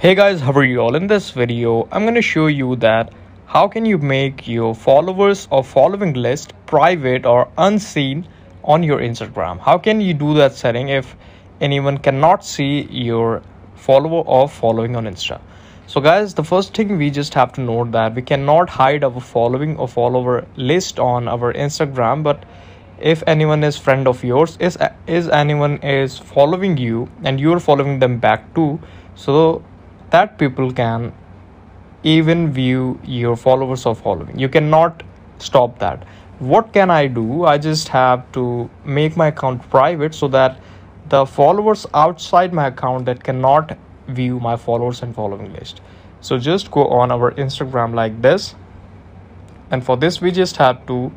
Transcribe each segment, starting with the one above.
Hey guys, how are you all? In this video, I'm going to show you that how can you make your followers or following list private or unseen on your Instagram. How can you do that setting if anyone cannot see your follower or following on Insta? So guys, the first thing we just have to note that we cannot hide our following or follower list on our Instagram, but if anyone is friend of yours, is anyone is following you and you're following them back too, so that people can even view your followers or following. You cannot stop that. What can I do? I just have to make my account private so that the followers outside my account that cannot view my followers and following list. So just go on our Instagram like this, and for this we just have to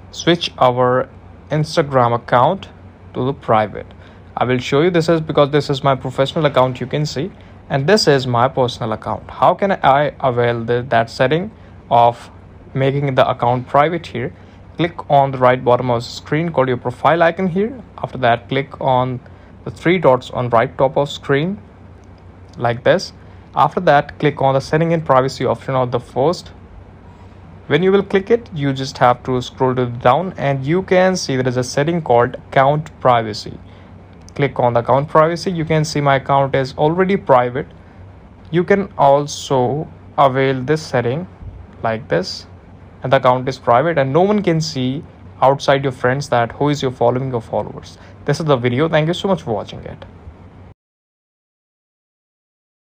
switch our Instagram account to the private. I will show you. This is because this is my professional account, you can see, and this is my personal account. How can I avail that setting of making the account private? Here, click on the right bottom of the screen called your profile icon here. After that, click on the three dots on right top of screen like this. After that, click on the setting and privacy option of the first. When you will click it, you just have to scroll to the down and you can see there is a setting called account privacy. Click on the account privacy. You can see my account is already private. You can also avail this setting like this, and the account is private and no one can see outside your friends that who is your following or followers. This is the video. Thank you so much for watching it.